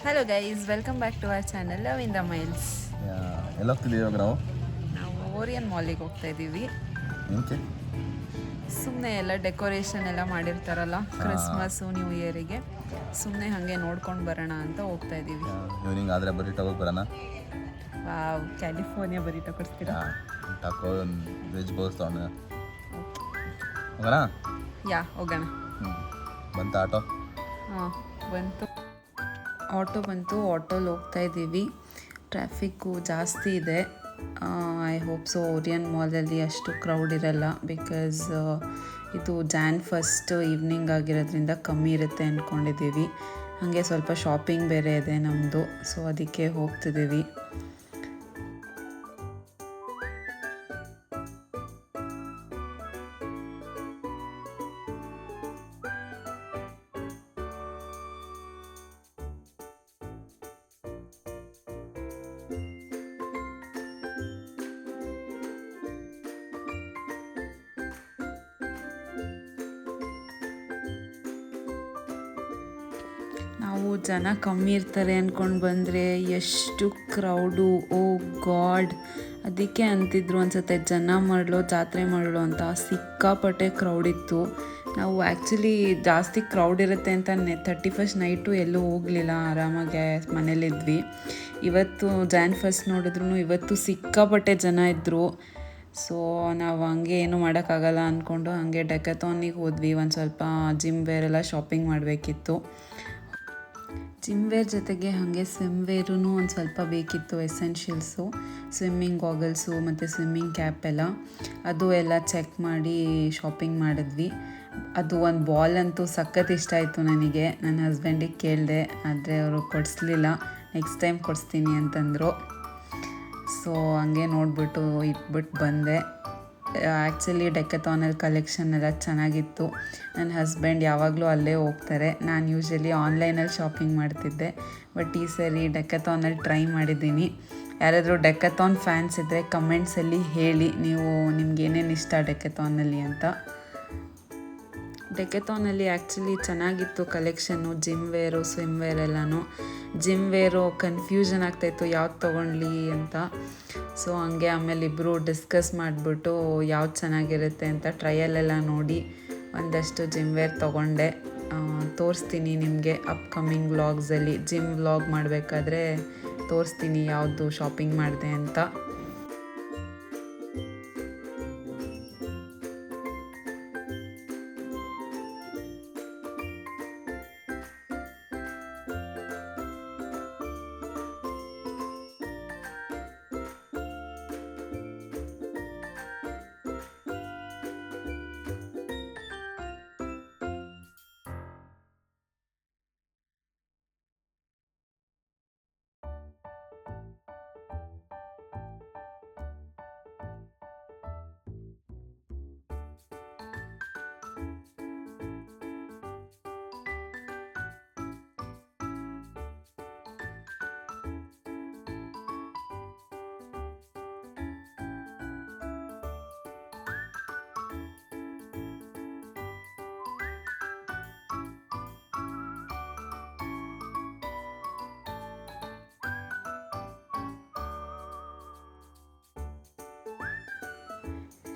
Hello guys, welcome back to our channel love in the miles. ಎಲ್ಲ ಹೋಗ್ತಿದ್ದೀವಿ ಇವಾಗ ನಾವು ಓರಿಯನ್ ಮಾಲಿಗೆ ಹೋಗ್ತಾ ಇದ್ದೀವಿ. ಏನಕ್ಕೆ? ಸುಮ್ಮನೆ ಎಲ್ಲ ಡೆಕೋರೇಷನ್ ಎಲ್ಲ ಮಾಡಿರ್ತಾರಲ್ಲ ಕ್ರಿಸ್ಮಸ್ಸು ನ್ಯೂ ಇಯರಿಗೆ, ಸುಮ್ಮನೆ ಹಾಗೆ ನೋಡ್ಕೊಂಡು ಬರೋಣ ಅಂತ ಹೋಗ್ತಾ ಇದ್ದೀವಿ. ಈವ್ನಿಂಗ್ ಆದರೆ ಬರೀ ಹೋಗಿ ಬರೋಣ. ವಾವ್, ಕ್ಯಾಲಿಫೋರ್ನಿಯಾ ಬರೀಟೋ ಕೊಡ್ತೀರಾ? ತಾಕೋ ವೆಜ್ ಬೋಸ್ ತೊಗೊಂಡು ಹೋಗೋಣ. ಹೋಗೋಣ. ಬಂತ ಆಟೋ? ಹಾಂ ಬಂತು, ಆಟೋ ಬಂತು. ಆಟೋಲ್ಲಿ ಹೋಗ್ತಾ ಇದ್ದೀವಿ. ಟ್ರಾಫಿಕ್ಕು ಜಾಸ್ತಿ ಇದೆ. ಐ ಹೋಪ್ ಸೊ ಓರಿಯನ್ ಮಾಲಲ್ಲಿ ಅಷ್ಟು ಕ್ರೌಡ್ ಇರಲ್ಲ, ಬಿಕಾಸ್ ಇದು Jan 1 ಈವ್ನಿಂಗ್ ಆಗಿರೋದ್ರಿಂದ ಕಮ್ಮಿ ಇರುತ್ತೆ ಅಂದ್ಕೊಂಡಿದ್ದೀವಿ. ಹಾಗೆ ಸ್ವಲ್ಪ ಶಾಪಿಂಗ್ ಬೇರೆ ಇದೆ ನಮ್ಮದು, ಸೊ ಅದಕ್ಕೆ ಹೋಗ್ತಿದ್ದೀವಿ. ನಾವು ಜನ ಕಮ್ಮಿ ಇರ್ತಾರೆ ಅಂದ್ಕೊಂಡು ಬಂದರೆ ಎಷ್ಟು ಕ್ರೌಡು, ಓ ಗಾಡ್. ಅದಕ್ಕೆ ಅಂತಿದ್ರು ಅನ್ಸುತ್ತೆ ಜನ ಮಾಡಲು ಜಾತ್ರೆ ಮಾಡಲು ಅಂತ. ಸಿಕ್ಕಾಪಟ್ಟೆ ಕ್ರೌಡ್ ಇತ್ತು. ನಾವು ಆ್ಯಕ್ಚುಲಿ ಜಾಸ್ತಿ ಕ್ರೌಡ್ ಇರುತ್ತೆ ಅಂತ 31st ನೈಟು ಎಲ್ಲೂ ಹೋಗಲಿಲ್ಲ, ಆರಾಮಾಗೆ ಮನೇಲಿದ್ವಿ. ಇವತ್ತು Jan 1 ನೋಡಿದ್ರು ಇವತ್ತು ಸಿಕ್ಕಾಪಟ್ಟೆ ಜನ ಇದ್ದರು. ಸೊ ನಾವು ಹಂಗೆ ಏನು ಮಾಡೋಕ್ಕಾಗಲ್ಲ ಅಂದ್ಕೊಂಡು ಹಾಗೆ ಡೆಕಥಾನಿಗೆ ಹೋದ್ವಿ. ಒಂದು ಸ್ವಲ್ಪ ಜಿಮ್ ವೇರ್ ಎಲ್ಲ ಶಾಪಿಂಗ್ ಮಾಡಬೇಕಿತ್ತು. ಜಿಮ್ ವೇರ್ ಜೊತೆಗೆ ಹಾಗೆ ಸ್ವಿಮ್ ವೇರೂ ಒಂದು ಸ್ವಲ್ಪ ಬೇಕಿತ್ತು, ಎಸೆನ್ಷಿಯಲ್ಸು, ಸ್ವಿಮ್ಮಿಂಗ್ ಗಾಗಲ್ಸು ಮತ್ತು ಸ್ವಿಮ್ಮಿಂಗ್ ಕ್ಯಾಪ್ ಎಲ್ಲ. ಅದು ಎಲ್ಲ ಚೆಕ್ ಮಾಡಿ ಶಾಪಿಂಗ್ ಮಾಡಿದ್ವಿ. ಅದು ಒಂದು ಬಾಲ್ ಅಂತೂ ಸಖತ್ ಇಷ್ಟ ಆಯಿತು ನನಗೆ. ನನ್ನ ಹಸ್ಬೆಂಡಿಗೆ ಕೇಳಿದೆ, ಆದರೆ ಅವರು ಕೊಡಿಸ್ಲಿಲ್ಲ. ನೆಕ್ಸ್ಟ್ ಟೈಮ್ ಕೊಡಿಸ್ತೀನಿ ಅಂತಂದರು. ಸೊ ಹಂಗೆ ನೋಡಿಬಿಟ್ಟು ಇಟ್ಬಿಟ್ಟು ಬಂದೆ. ಆ್ಯಕ್ಚುಲಿ ಡೆಕಥಾನಲ್ಲಿ ಕಲೆಕ್ಷನ್ ಎಲ್ಲ ಚೆನ್ನಾಗಿತ್ತು. ನನ್ನ ಹಸ್ಬೆಂಡ್ ಯಾವಾಗಲೂ ಅಲ್ಲೇ ಹೋಗ್ತಾರೆ. ನಾನು ಯೂಶ್ವಲಿ ಆನ್ಲೈನಲ್ಲಿ ಶಾಪಿಂಗ್ ಮಾಡ್ತಿದ್ದೆ, ಬಟ್ ಈ ಸರಿ ಡೆಕಥಾನಲ್ಲಿ ಟ್ರೈ ಮಾಡಿದ್ದೀನಿ. ಯಾರಾದರೂ ಡೆಕಥಾನ್ ಫ್ಯಾನ್ಸ್ ಇದ್ದರೆ ಕಮೆಂಟ್ಸಲ್ಲಿ ಹೇಳಿ, ನೀವು ನಿಮ್ಗೆ ಏನೇನು ಇಷ್ಟ ಡೆಕಥಾನಲ್ಲಿ ಅಂತ. ಡೆಕಥಾನಲ್ಲಿ ಆ್ಯಕ್ಚುಲಿ ಚೆನ್ನಾಗಿತ್ತು collection, gym wear swim wear ಎಲ್ಲನೂ. ಜಿಮ್ ವೇರು ಕನ್ಫ್ಯೂಷನ್ ಆಗ್ತಾಯಿತ್ತು ಯಾವ್ದು ತೊಗೊಳ್ಲಿ ಅಂತ. ಸೊ ಹಂಗೆ ಆಮೇಲೆ ಇಬ್ಬರು ಡಿಸ್ಕಸ್ ಮಾಡಿಬಿಟ್ಟು ಯಾವ್ದು ಚೆನ್ನಾಗಿರುತ್ತೆ ಅಂತ ಟ್ರಯಲೆಲ್ಲ ನೋಡಿ ಒಂದಷ್ಟು ಜಿಮ್ ವೇರ್ ತೊಗೊಂಡೆ. ತೋರಿಸ್ತೀನಿ ನಿಮಗೆ ಅಪ್ಕಮಿಂಗ್ ವ್ಲಾಗ್ಸಲ್ಲಿ. ಜಿಮ್ ವ್ಲಾಗ್ ಮಾಡಬೇಕಾದ್ರೆ ತೋರಿಸ್ತೀನಿ ಯಾವುದು ಶಾಪಿಂಗ್ ಮಾಡಿದೆ ಅಂತ.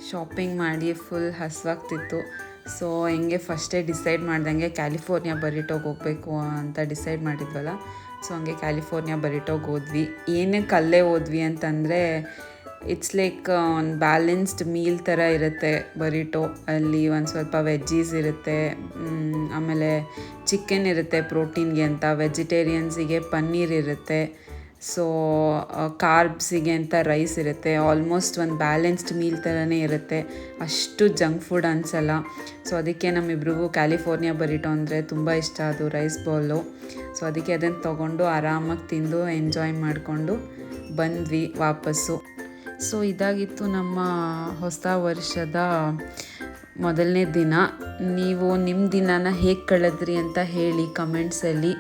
ಶಾಪಿಂಗ್ ಮಾಡಿ ಫುಲ್ ಹಸುವಾಗ್ತಿತ್ತು. ಸೊ ಹಿಂಗೆ ಫಸ್ಟೇ ಡಿಸೈಡ್ ಮಾಡ್ದಂಗೆ ಕ್ಯಾಲಿಫೋರ್ನಿಯಾ ಬರೀಟೋಗೆ ಹೋಗಬೇಕು ಅಂತ ಡಿಸೈಡ್ ಮಾಡಿದ್ವಲ್ಲ. ಸೊ ಹಂಗೆ ಕ್ಯಾಲಿಫೋರ್ನಿಯಾ ಬರೀಟೋಗೆ ಹೋದ್ವಿ. ಏನಕ್ಕೆ ಅಲ್ಲೇ ಹೋದ್ವಿ ಅಂತಂದರೆ, ಇಟ್ಸ್ ಲೈಕ್ ಒಂದು ಬ್ಯಾಲೆನ್ಸ್ಡ್ ಮೀಲ್ ಥರ ಇರುತ್ತೆ ಬರೀಟೋ. ಅಲ್ಲಿ ಒಂದು ಸ್ವಲ್ಪ ವೆಜ್ಜೀಸ್ ಇರುತ್ತೆ, ಆಮೇಲೆ ಚಿಕನ್ ಇರುತ್ತೆ ಪ್ರೋಟೀನ್ಗೆ ಅಂತ, ವೆಜಿಟೇರಿಯನ್ಸಿಗೆ ಪನ್ನೀರ್ ಇರುತ್ತೆ, ಸೊ ಕಾರ್ಬ್ಸಿಗೆ ಅಂತ ರೈಸ್ ಇರುತ್ತೆ. ಆಲ್ಮೋಸ್ಟ್ ಒಂದು ಬ್ಯಾಲೆನ್ಸ್ಡ್ ಮೀಲ್ ಥರನೇ ಇರುತ್ತೆ, ಅಷ್ಟು ಜಂಕ್ ಫುಡ್ ಅನಿಸಲ್ಲ. ಸೊ ಅದಕ್ಕೆ ನಮ್ಮಿಬ್ರಿಗೂ ಕ್ಯಾಲಿಫೋರ್ನಿಯಾ ಬರೀಟೋ ಅಂದರೆ ತುಂಬ ಇಷ್ಟ, ಅದು ರೈಸ್ ಬೌಲು. ಸೊ ಅದಕ್ಕೆ ಅದನ್ನು ತೊಗೊಂಡು ಆರಾಮಾಗಿ ತಿಂದು ಎಂಜಾಯ್ ಮಾಡಿಕೊಂಡು ಬಂದ್ವಿ ವಾಪಸ್ಸು. ಸೊ ಇದಾಗಿತ್ತು ನಮ್ಮ ಹೊಸ ವರ್ಷದ ಮೊದಲನೇ ದಿನ. ನೀವು ನಿಮ್ಮ ದಿನನ ಹೇಗೆ ಕಳೆದ್ರಿ ಅಂತ ಹೇಳಿ ಕಮೆಂಟ್ಸಲ್ಲಿ.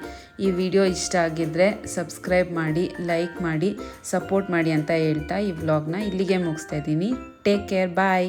ಈ ವಿಡಿಯೋ ಇಷ್ಟ ಆಗಿದ್ದರೆ ಸಬ್ಸ್ಕ್ರೈಬ್ ಮಾಡಿ, ಲೈಕ್ ಮಾಡಿ, ಸಪೋರ್ಟ್ ಮಾಡಿ ಅಂತ ಹೇಳ್ತಾ ಈ ವ್ಲಾಗ್ನ ಇಲ್ಲಿಗೆ ಮುಗಿಸ್ತಾ ಇದ್ದೀನಿ. ಟೇಕ್ ಕೇರ್, ಬಾಯ್.